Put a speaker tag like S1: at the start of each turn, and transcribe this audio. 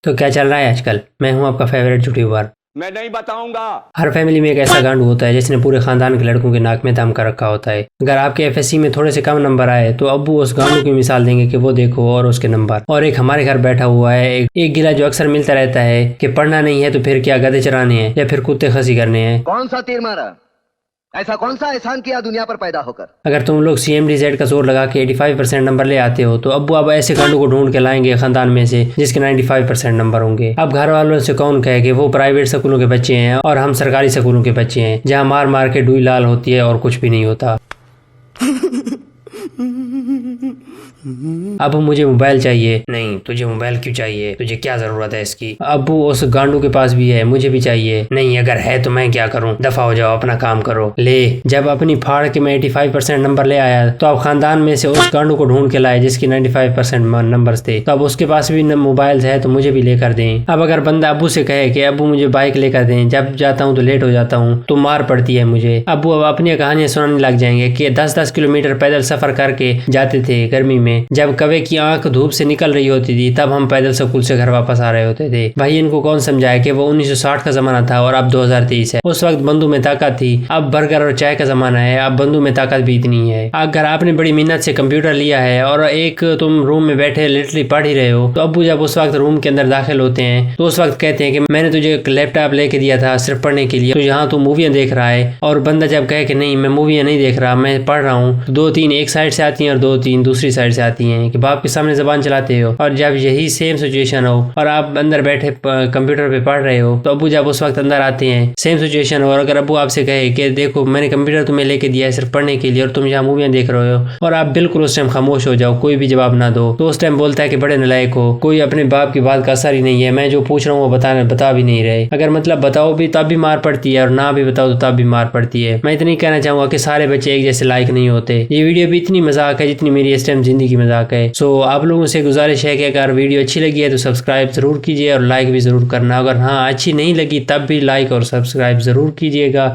S1: تو کیا چل رہا ہے آج کل؟ میں ہوں آپ کا فیوریٹ یوٹیوبر۔
S2: میں نہیں بتاؤں گا۔
S1: ہر فیملی میں ایک ایسا گانڈو ہوتا ہے جس نے پورے خاندان کے لڑکوں کے ناک میں دم کر رکھا ہوتا ہے۔ اگر آپ کے FSC میں تھوڑے سے کم نمبر آئے تو ابو اس گانڈو کی مثال دیں گے کہ وہ دیکھو اور اس کے نمبر۔ اور ایک ہمارے گھر بیٹھا ہوا ہے ایک گلا جو اکثر ملتا رہتا ہے کہ پڑھنا نہیں ہے تو پھر کیا گدھے چرانے ہیں یا پھر کتے خسی کرنے ہیں۔
S3: کون سا تیر مارا؟ ایسا کون سا احسان کیا دنیا پر پیدا ہو کر؟
S1: اگر تم لوگ CMDZ کا زور لگا کے 85% نمبر لے آتے ہو تو ابو اب ایسے گانڈو کو ڈھونڈ کے لائیں گے خاندان میں سے جس کے 95% نمبر ہوں گے۔ اب گھر والوں سے کون کہے کہ وہ پرائیویٹ سکولوں کے بچے ہیں اور ہم سرکاری سکولوں کے بچے ہیں جہاں مار مار کے ڈوئی لال ہوتی ہے اور کچھ بھی نہیں ہوتا۔ ابو مجھے موبائل چاہیے۔ نہیں، تجھے موبائل کیوں چاہیے؟ تجھے کیا ضرورت ہے اس کی؟ ابو اس گانڈو کے پاس بھی ہے، مجھے بھی چاہیے۔ نہیں، اگر ہے تو میں کیا کروں؟ دفع ہو جاؤ، اپنا کام کرو۔ لے، جب اپنی پھاڑ کے میں 85% نمبر لے آیا تو اب خاندان میں سے اس گانڈو کو ڈھونڈ کے لائے جس کی 95% نمبر تھے، تو اب اس کے پاس بھی موبائل ہے تو مجھے بھی لے کر دیں۔ اب اگر بندہ ابو سے کہے کہ ابو مجھے بائک لے کر دیں، جب جاتا ہوں تو لیٹ ہو جاتا ہوں تو مار پڑتی ہے مجھے، ابو اب اپنی کہانیاں سنانے لگ جائیں گے کہ 10-10 کلومیٹر پیدل سفر کر کے جاتے تھے گرمی میں، جب کوے کی آنکھ دھوپ سے نکل رہی ہوتی تھی تب ہم پیدل سکول سے گھر واپس آ رہے ہوتے تھے۔ بھائی ان کو کون سمجھائے کہ وہ 1960 کا زمانہ تھا اور اب 2023 ہے۔ اس وقت بندوں میں طاقت تھی، اب برگر اور چائے کا زمانہ ہے، اب بندوں میں طاقت بھی اتنی ہے۔ اگر آپ نے بڑی محنت سے کمپیوٹر لیا ہے اور ایک تم روم میں بیٹھے لٹرلی پڑھ ہی رہے ہو تو ابو جب اس وقت روم کے اندر داخل ہوتے ہیں تو اس وقت کہتے ہیں کہ میں نے تجھے ایک لیپ ٹاپ لے کے دیا تھا صرف پڑھنے کے لیے، تو یہاں تو موویاں دیکھ رہا ہے۔ اور بندہ جب کہے کہ نہیں میں موویاں نہیں دیکھ رہا، میں پڑھ رہا ہوں، تو 2-3 ایک سائڈ سے آتی ہیں اور 2-3 دوسری سائڈ سے آتی ہیں کہ باپ کے سامنے زبان چلاتے ہو۔ اور جب یہی سیم سچویشن ہو اور آپ اندر بیٹھے کمپیوٹر پہ پڑھ رہے ہو تو ابو جب اس وقت اندر آتے ہیں سیم سچویشن ہو، اور اگر ابو آپ سے کہے کہ دیکھو میں نے کمپیوٹر تمہیں لے کے دیا ہے صرف پڑھنے کے لیے اور تم یہاں موویاں دیکھ رہے ہو، اور آپ بالکل اس ٹائم خاموش ہو جاؤ، کوئی بھی جواب نہ دو، تو اس ٹائم بولتا ہے کہ بڑے نالائق ہو، کوئی اپنے باپ کی بات کا اثر ہی نہیں ہے، میں جو پوچھ رہا ہوں وہ بتا بھی نہیں رہے۔ اگر مطلب بتاؤ بھی تب بھی مار پڑتی ہے اور نہ بھی بتاؤ تو تب بھی مار پڑتی ہے۔ میں اتنی کہنا چاہوں گا کہ سارے بچے ایک جیسے لائق نہیں ہوتے۔ یہ ویڈیو بھی اتنی مذاق ہے جتنی میری اس ٹائم زندگی مذاق ہے۔ سو آپ لوگوں سے گزارش ہے کہ اگر ویڈیو اچھی لگی ہے تو سبسکرائب ضرور کیجیے اور لائک بھی ضرور کرنا، اگر ہاں اچھی نہیں لگی تب بھی لائک اور سبسکرائب ضرور کیجیے گا۔